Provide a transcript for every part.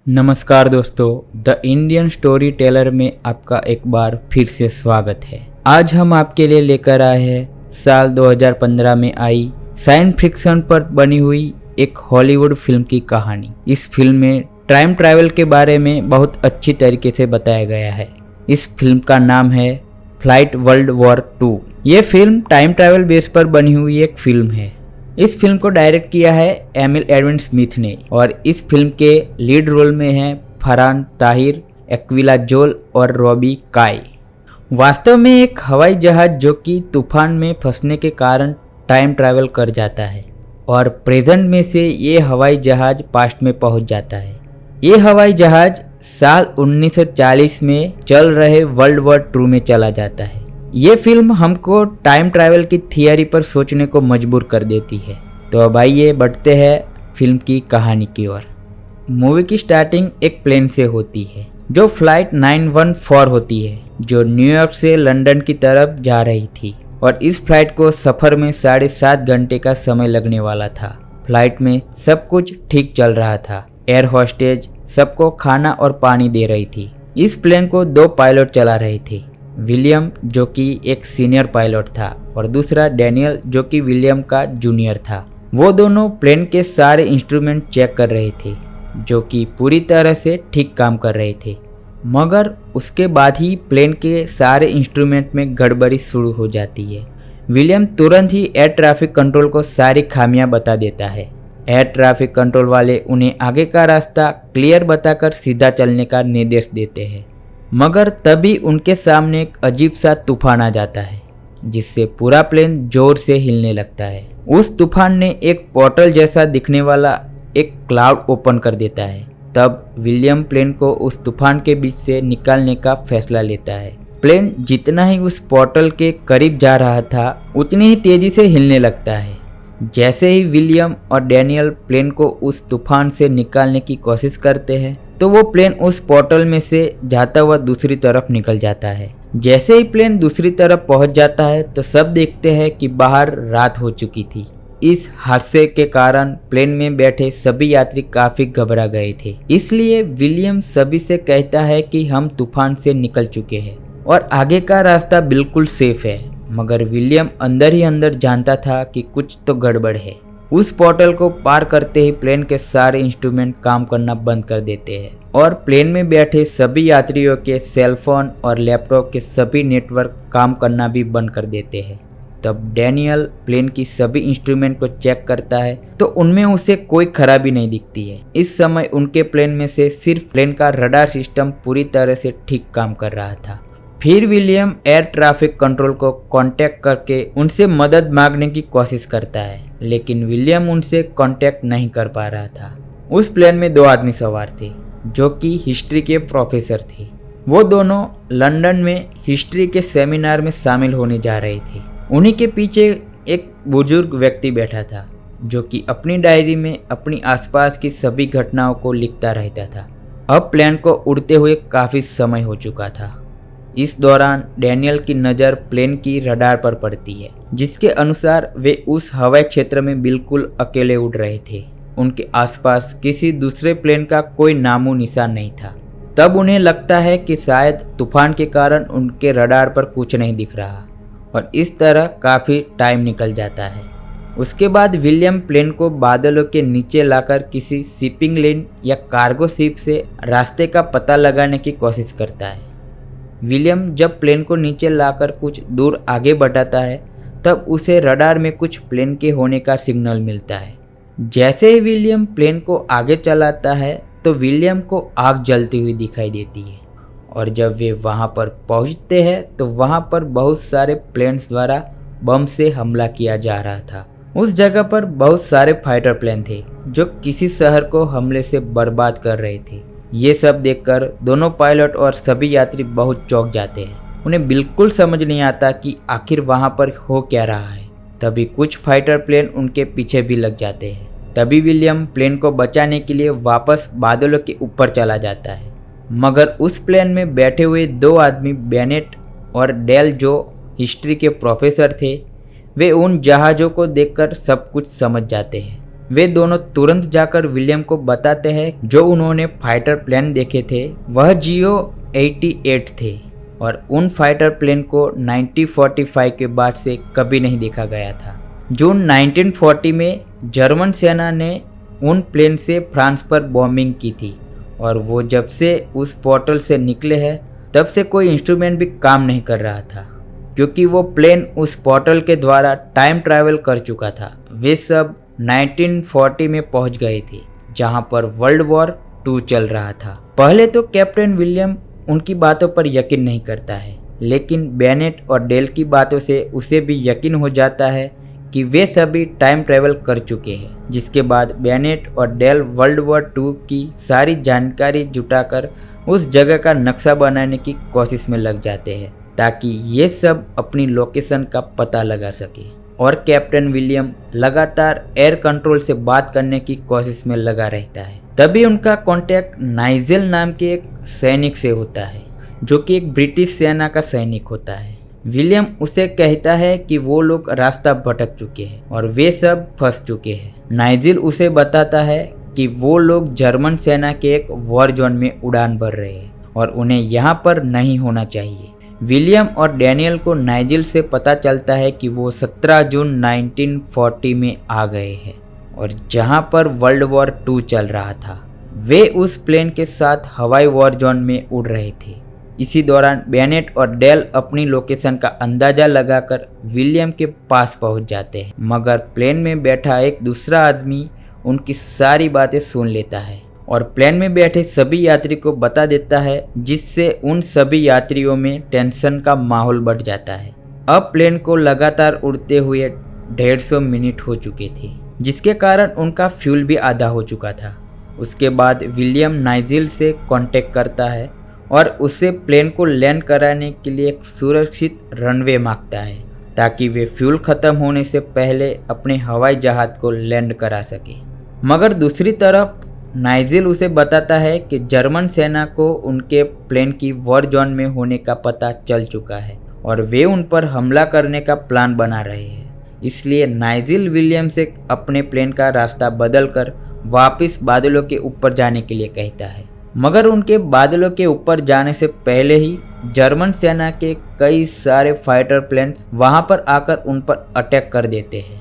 नमस्कार दोस्तों, the Indian story teller में आपका एक बार फिर से स्वागत है। आज हम आपके लिए लेकर आए हैं साल 2015 में आई साइंस फिक्शन पर बनी हुई एक हॉलीवुड फिल्म की कहानी। इस फिल्म में टाइम ट्रैवल के बारे में बहुत अच्छी तरीके से बताया गया है। इस फिल्म का नाम है फ्लाइट वर्ल्ड वॉर 2। ये फिल्म टाइम ट्रैवल बेस पर बनी हुई एक फिल्म है। इस फिल्म को डायरेक्ट किया है एमिल एडविन स्मिथ ने और इस फिल्म के लीड रोल में हैं फरहान ताहिर, एक्विला जोल और रॉबी काय। वास्तव में एक हवाई जहाज जो कि तूफान में फंसने के कारण टाइम ट्रैवल कर जाता है और प्रेजेंट में से ये हवाई जहाज पास्ट में पहुंच जाता है। ये हवाई जहाज साल 1940 में चल रहे वर्ल्ड वॉर 2 में चला जाता है। ये फिल्म हमको टाइम ट्रैवल की थियरी पर सोचने को मजबूर कर देती है। तो अब आइए बढ़ते हैं फिल्म की कहानी की ओर। मूवी की स्टार्टिंग एक प्लेन से होती है जो फ्लाइट 914 होती है, जो न्यूयॉर्क से लंदन की तरफ जा रही थी और इस फ्लाइट को सफ़र में 7.5 घंटे का समय लगने वाला था। फ्लाइट में सब कुछ ठीक चल रहा था। एयर होस्टेज सबको खाना और पानी दे रही थी। इस प्लेन को 2 पायलट चला रहे थे, विलियम जो कि एक सीनियर पायलट था और दूसरा डैनियल जो कि विलियम का जूनियर था। वो दोनों प्लेन के सारे इंस्ट्रूमेंट चेक कर रहे थे जो कि पूरी तरह से ठीक काम कर रहे थे, मगर उसके बाद ही प्लेन के सारे इंस्ट्रूमेंट में गड़बड़ी शुरू हो जाती है। विलियम तुरंत ही एयर ट्रैफिक कंट्रोल को सारी खामियां बता देता है। एयर ट्रैफिक कंट्रोल वाले उन्हें आगे का रास्ता क्लियर बताकर सीधा चलने का निर्देश देते हैं, मगर तभी उनके सामने एक अजीब सा तूफान आ जाता है जिससे पूरा प्लेन जोर से हिलने लगता है। उस तूफान ने एक पोर्टल जैसा दिखने वाला एक क्लाउड ओपन कर देता है। तब विलियम प्लेन को उस तूफान के बीच से निकालने का फैसला लेता है। प्लेन जितना ही उस पोर्टल के करीब जा रहा था उतनी ही तेजी से हिलने लगता है। जैसे ही विलियम और डैनियल प्लेन को उस तूफान से निकालने की कोशिश करते हैं तो वो प्लेन उस पोर्टल में से जाता हुआ दूसरी तरफ निकल जाता है। जैसे ही प्लेन दूसरी तरफ पहुंच जाता है तो सब देखते हैं कि बाहर रात हो चुकी थी। इस हादसे के कारण प्लेन में बैठे सभी यात्री काफी घबरा गए थे। इसलिए विलियम सभी से कहता है कि हम तूफान से निकल चुके हैं और आगे का रास्ता बिल्कुल सेफ है, मगर विलियम अंदर ही अंदर जानता था कि कुछ तो गड़बड़ है। उस पोर्टल को पार करते ही प्लेन के सारे इंस्ट्रूमेंट काम करना बंद कर देते हैं और प्लेन में बैठे सभी यात्रियों के सेलफोन और लैपटॉप के सभी नेटवर्क काम करना भी बंद कर देते हैं। तब डैनियल प्लेन की सभी इंस्ट्रूमेंट को चेक करता है तो उनमें उसे कोई खराबी नहीं दिखती है। इस समय उनके प्लेन में से सिर्फ प्लेन का रडार सिस्टम पूरी तरह से ठीक काम कर रहा था। फिर विलियम एयर ट्रैफिक कंट्रोल को कांटेक्ट करके उनसे मदद मांगने की कोशिश करता है, लेकिन विलियम उनसे कांटेक्ट नहीं कर पा रहा था। उस प्लेन में 2 आदमी सवार थे जो कि हिस्ट्री के प्रोफेसर थे। वो दोनों लंदन में हिस्ट्री के सेमिनार में शामिल होने जा रहे थे। उन्हीं के पीछे एक बुजुर्ग व्यक्ति बैठा था जो कि अपनी डायरी में अपनी आसपास की सभी घटनाओं को लिखता रहता था। अब प्लेन को उड़ते हुए काफ़ी समय हो चुका था। इस दौरान डैनियल की नज़र प्लेन की रडार पर पड़ती है, जिसके अनुसार वे उस हवाई क्षेत्र में बिल्कुल अकेले उड़ रहे थे। उनके आसपास किसी दूसरे प्लेन का कोई नामो निशान नहीं था। तब उन्हें लगता है कि शायद तूफान के कारण उनके रडार पर कुछ नहीं दिख रहा और इस तरह काफ़ी टाइम निकल जाता है। उसके बाद विलियम प्लेन को बादलों के नीचे लाकर किसी शिपिंग लेन या कार्गो शिप से रास्ते का पता लगाने की कोशिश करता है। विलियम जब प्लेन को नीचे लाकर कुछ दूर आगे बढ़ाता है तब उसे रडार में कुछ प्लेन के होने का सिग्नल मिलता है। जैसे ही विलियम प्लेन को आगे चलाता है तो विलियम को आग जलती हुई दिखाई देती है और जब वे वहां पर पहुंचते हैं तो वहां पर बहुत सारे प्लेन्स द्वारा बम से हमला किया जा रहा था। उस जगह पर बहुत सारे फाइटर प्लेन थे जो किसी शहर को हमले से बर्बाद कर रहे थे। ये सब देखकर दोनों पायलट और सभी यात्री बहुत चौंक जाते हैं। उन्हें बिल्कुल समझ नहीं आता कि आखिर वहां पर हो क्या रहा है। तभी कुछ फाइटर प्लेन उनके पीछे भी लग जाते हैं। तभी विलियम प्लेन को बचाने के लिए वापस बादलों के ऊपर चला जाता है, मगर उस प्लेन में बैठे हुए 2 आदमी बेनेट और डेल जो हिस्ट्री के प्रोफेसर थे, वे उन जहाज़ों को देखकर सब कुछ समझ जाते हैं वे दोनों तुरंत जाकर विलियम को बताते हैं जो उन्होंने फाइटर प्लेन देखे थे वह जियो 88 थे और उन फाइटर प्लेन को 1945 के बाद से कभी नहीं देखा गया था। जून 1940 में जर्मन सेना ने उन प्लेन से फ्रांस पर बॉम्बिंग की थी और वो जब से उस पोर्टल से निकले हैं तब से कोई इंस्ट्रूमेंट भी काम नहीं कर रहा था क्योंकि वो प्लेन उस पोर्टल के द्वारा टाइम ट्रैवल कर चुका था। वे सब 1940 में पहुंच गए थे जहां पर वर्ल्ड वॉर 2 चल रहा था। पहले तो कैप्टन विलियम उनकी बातों पर यकीन नहीं करता है, लेकिन बेनेट और डेल की बातों से उसे भी यकीन हो जाता है कि वे सभी टाइम ट्रैवल कर चुके हैं। जिसके बाद बेनेट और डेल वर्ल्ड वॉर 2 की सारी जानकारी जुटाकर उस जगह का नक्शा बनाने की कोशिश में लग जाते हैं ताकि ये सब अपनी लोकेशन का पता लगा सके। और कैप्टन विलियम लगातार एयर कंट्रोल से बात करने की कोशिश में लगा रहता है। तभी उनका कांटेक्ट नाइजेल नाम के एक सैनिक से होता है जो कि एक ब्रिटिश सेना का सैनिक होता है। विलियम उसे कहता है कि वो लोग रास्ता भटक चुके हैं और वे सब फंस चुके हैं। नाइजेल उसे बताता है कि वो लोग जर्मन सेना के एक वॉर जोन में उड़ान भर रहे हैं और उन्हें यहाँ पर नहीं होना चाहिए। विलियम और डैनियल को नाइजेल से पता चलता है कि वो 17 जून 1940 में आ गए हैं और जहाँ पर वर्ल्ड वॉर 2 चल रहा था वे उस प्लेन के साथ हवाई वॉर जोन में उड़ रहे थे। इसी दौरान बेनेट और डेल अपनी लोकेशन का अंदाज़ा लगाकर विलियम के पास पहुंच जाते हैं, मगर प्लेन में बैठा एक दूसरा आदमी उनकी सारी बातें सुन लेता है और प्लेन में बैठे सभी यात्री को बता देता है, जिससे उन सभी यात्रियों में टेंशन का माहौल बढ़ जाता है। अब प्लेन को लगातार उड़ते हुए 150 मिनट हो चुके थे, जिसके कारण उनका फ्यूल भी आधा हो चुका था। उसके बाद विलियम नाइजेल से कांटेक्ट करता है और उसे प्लेन को लैंड कराने के लिए एक सुरक्षित रनवे मांगता है ताकि वे फ्यूल खत्म होने से पहले अपने हवाई जहाज को लैंड करा सके। मगर दूसरी तरफ नाइजेल उसे बताता है कि जर्मन सेना को उनके प्लेन की वॉर जोन में होने का पता चल चुका है और वे उन पर हमला करने का प्लान बना रहे हैं। इसलिए नाइजेल विलियम से अपने प्लेन का रास्ता बदलकर वापस बादलों के ऊपर जाने के लिए कहता है, मगर उनके बादलों के ऊपर जाने से पहले ही जर्मन सेना के कई सारे फाइटर प्लेन्स वहां पर आकर उन पर अटैक कर देते हैं।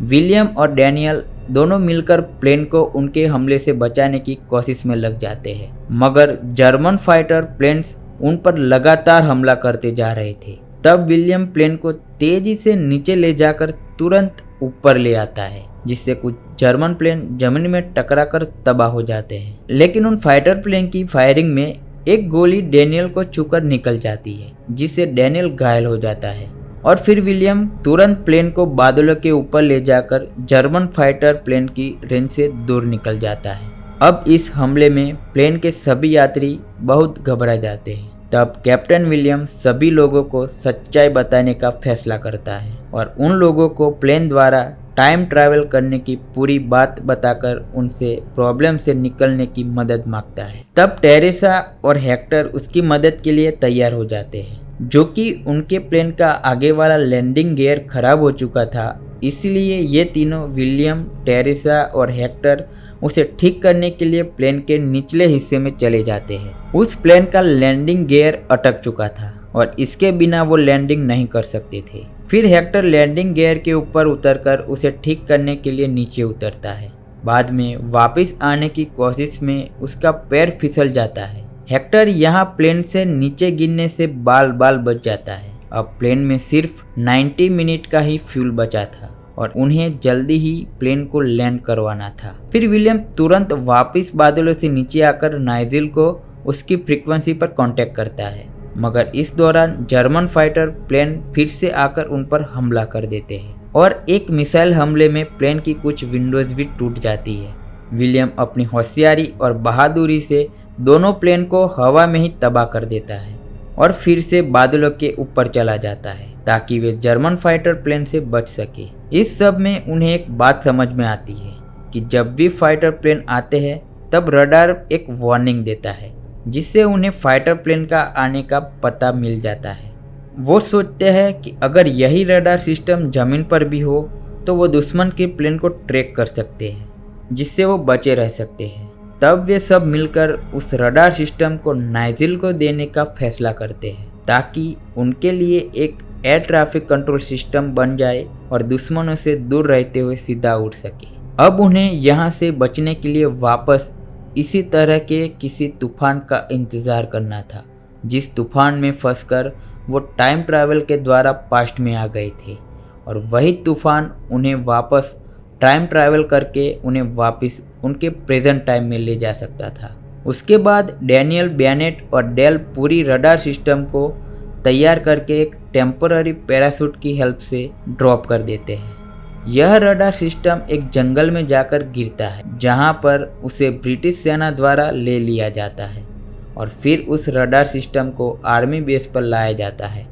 विलियम और डैनियल दोनों मिलकर प्लेन को उनके हमले से बचाने की कोशिश में लग जाते हैं, मगर जर्मन फाइटर प्लेन्स उन पर लगातार हमला करते जा रहे थे। तब विलियम प्लेन को तेजी से नीचे ले जाकर तुरंत ऊपर ले आता है, जिससे कुछ जर्मन प्लेन जमीन में टकराकर तबाह हो जाते हैं। लेकिन उन फाइटर प्लेन की फायरिंग में एक गोली डैनियल को छूकर निकल जाती है, जिससे डैनियल घायल हो जाता है और फिर विलियम तुरंत प्लेन को बादलों के ऊपर ले जाकर जर्मन फाइटर प्लेन की रेंज से दूर निकल जाता है। अब इस हमले में प्लेन के सभी यात्री बहुत घबरा जाते हैं। तब कैप्टन विलियम सभी लोगों को सच्चाई बताने का फैसला करता है और उन लोगों को प्लेन द्वारा टाइम ट्रैवल करने की पूरी बात बताकर उनसे प्रॉब्लम से निकलने की मदद मांगता है। तब टेरेसा और हेक्टर उसकी मदद के लिए तैयार हो जाते हैं, जो कि उनके प्लेन का आगे वाला लैंडिंग गियर खराब हो चुका था। इसलिए ये तीनों विलियम, टेरेसा और हेक्टर उसे ठीक करने के लिए प्लेन के निचले हिस्से में चले जाते हैं। उस प्लेन का लैंडिंग गियर अटक चुका था और इसके बिना वो लैंडिंग नहीं कर सकते थे। फिर हेक्टर लैंडिंग गियर के ऊपर उतरकर उसे ठीक करने के लिए नीचे उतरता है। बाद में वापस आने की कोशिश में उसका पैर फिसल जाता है। हेक्टर यहाँ प्लेन से नीचे गिरने से बाल बाल बच जाता है। अब प्लेन में सिर्फ 90 मिनट का ही फ्यूल बचा था और उन्हें जल्दी ही प्लेन को लैंड करवाना था। फिर विलियम तुरंत वापस बादलों से नीचे आकर नाइजेल को उसकी फ्रीक्वेंसी पर कांटेक्ट करता है, मगर इस दौरान जर्मन फाइटर प्लेन फिर से आकर उन पर हमला कर देते हैं और एक मिसाइल हमले में प्लेन की कुछ विंडोज भी टूट जाती है। विलियम अपनी होशियारी और बहादुरी से दोनों प्लेन को हवा में ही तबाह कर देता है और फिर से बादलों के ऊपर चला जाता है ताकि वे जर्मन फाइटर प्लेन से बच सके। इस सब में उन्हें एक बात समझ में आती है कि जब भी फाइटर प्लेन आते हैं तब रडार एक वार्निंग देता है, जिससे उन्हें फाइटर प्लेन का आने का पता मिल जाता है। वो सोचते हैं कि अगर यही रडार सिस्टम जमीन पर भी हो तो वो दुश्मन के प्लेन को ट्रैक कर सकते हैं, जिससे वो बचे रह सकते हैं। तब वे सब मिलकर उस रडार सिस्टम को नाइजिल को देने का फैसला करते हैं, ताकि उनके लिए एक एयर ट्रैफिक कंट्रोल सिस्टम बन जाए और दुश्मनों से दूर रहते हुए सीधा उड़ सके। अब उन्हें यहाँ से बचने के लिए वापस इसी तरह के किसी तूफान का इंतज़ार करना था, जिस तूफान में फंसकर वो टाइम ट्रैवल के द्वारा पास्ट में आ गए थे, और वही तूफान उन्हें वापस टाइम ट्रैवल करके उन्हें वापस उनके प्रेजेंट टाइम में ले जा सकता था। उसके बाद डैनियल बैनेट और डेल पूरी रडार सिस्टम को तैयार करके एक टेम्पररी पैराशूट की हेल्प से ड्रॉप कर देते हैं। यह रडार सिस्टम एक जंगल में जाकर गिरता है, जहां पर उसे ब्रिटिश सेना द्वारा ले लिया जाता है और फिर उस रडार सिस्टम को आर्मी बेस पर लाया जाता है।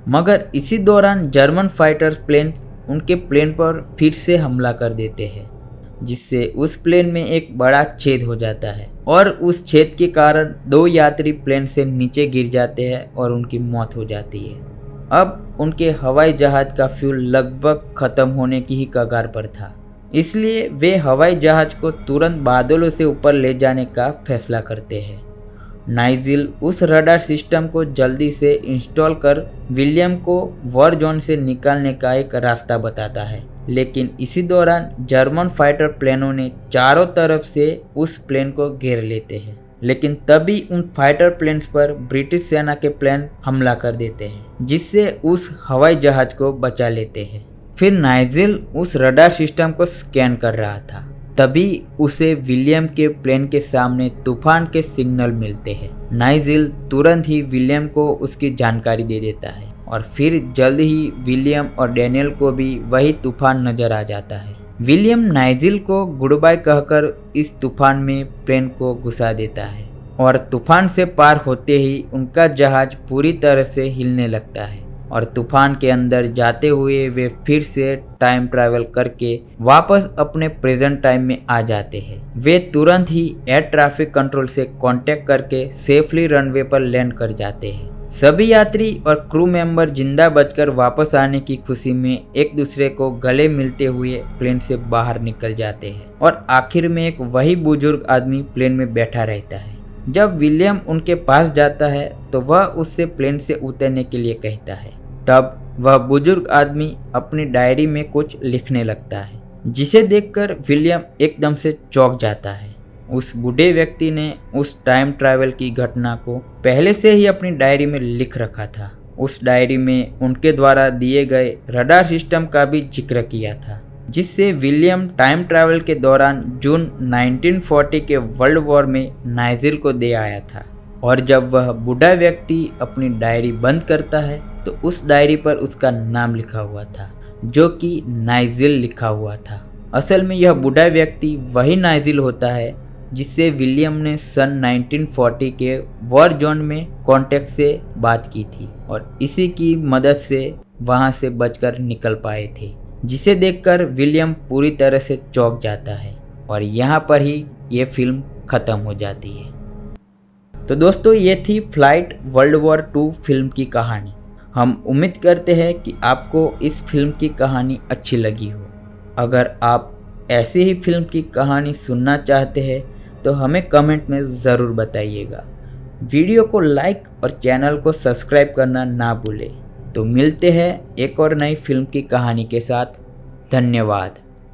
मगर इसी दौरान जर्मन फाइटर प्लेन्स उनके प्लेन पर फिर से हमला कर देते हैं, जिससे उस प्लेन में एक बड़ा छेद हो जाता है और उस छेद के कारण 2 यात्री प्लेन से नीचे गिर जाते हैं और उनकी मौत हो जाती है। अब उनके हवाई जहाज का फ्यूल लगभग खत्म होने की ही कगार पर था, इसलिए वे हवाई जहाज को तुरंत बादलों से ऊपर ले जाने का फैसला करते हैं। नाइजिल उस रडार सिस्टम को जल्दी से इंस्टॉल कर विलियम को वॉर जोन से निकालने का एक रास्ता बताता है, लेकिन इसी दौरान जर्मन फाइटर प्लेनों ने चारों तरफ से उस प्लेन को घेर लेते हैं। लेकिन तभी उन फाइटर प्लेन्स पर ब्रिटिश सेना के प्लेन हमला कर देते हैं, जिससे उस हवाई जहाज को बचा लेते हैं। फिर नाइजिल उस रडार सिस्टम को स्कैन कर रहा था, तभी उसे विलियम के प्लेन के सामने तूफान के सिग्नल मिलते हैं। नाइजिल तुरंत ही विलियम को उसकी जानकारी दे देता है और फिर जल्द ही विलियम और डैनियल को भी वही तूफान नजर आ जाता है। विलियम नाइजिल को गुड बाय कहकर इस तूफान में प्लेन को घुसा देता है और तूफान से पार होते ही उनका जहाज पूरी तरह से हिलने लगता है और तूफान के अंदर जाते हुए वे फिर से टाइम ट्रैवल करके वापस अपने प्रेजेंट टाइम में आ जाते हैं। वे तुरंत ही एयर ट्रैफिक कंट्रोल से कांटेक्ट करके सेफली रनवे पर लैंड कर जाते हैं। सभी यात्री और क्रू मेंबर जिंदा बचकर वापस आने की खुशी में एक दूसरे को गले मिलते हुए प्लेन से बाहर निकल जाते हैं और आखिर में एक वही बुजुर्ग आदमी प्लेन में बैठा रहता है। जब विलियम उनके पास जाता है तो वह उससे प्लेन से उतरने के लिए कहता है। तब वह बुजुर्ग आदमी अपनी डायरी में कुछ लिखने लगता है, जिसे देखकर विलियम एकदम से चौंक जाता है। उस बूढ़े व्यक्ति ने उस टाइम ट्रैवल की घटना को पहले से ही अपनी डायरी में लिख रखा था। उस डायरी में उनके द्वारा दिए गए रडार सिस्टम का भी जिक्र किया था, जिससे विलियम टाइम ट्रैवल के दौरान जून 1940 के वर्ल्ड वॉर में नाइजिल को दे आया था। और जब वह बूढ़ा व्यक्ति अपनी डायरी बंद करता है तो उस डायरी पर उसका नाम लिखा हुआ था, जो कि नाइजिल लिखा हुआ था। असल में यह बूढ़ा व्यक्ति वही नाइजिल होता है जिससे विलियम ने सन 1940 के वॉर जोन में कांटेक्ट से बात की थी और इसी की मदद से वहां से बचकर निकल पाए थे, जिसे देखकर विलियम पूरी तरह से चौंक जाता है और यहाँ पर ही ये फिल्म ख़त्म हो जाती है। तो दोस्तों, ये थी फ्लाइट वर्ल्ड वॉर 2 फिल्म की कहानी। हम उम्मीद करते हैं कि आपको इस फिल्म की कहानी अच्छी लगी हो। अगर आप ऐसी ही फिल्म की कहानी सुनना चाहते हैं तो हमें कमेंट में ज़रूर बताइएगा। वीडियो को लाइक और चैनल को सब्सक्राइब करना ना भूलें। तो मिलते हैं एक और नई फिल्म की कहानी के साथ। धन्यवाद।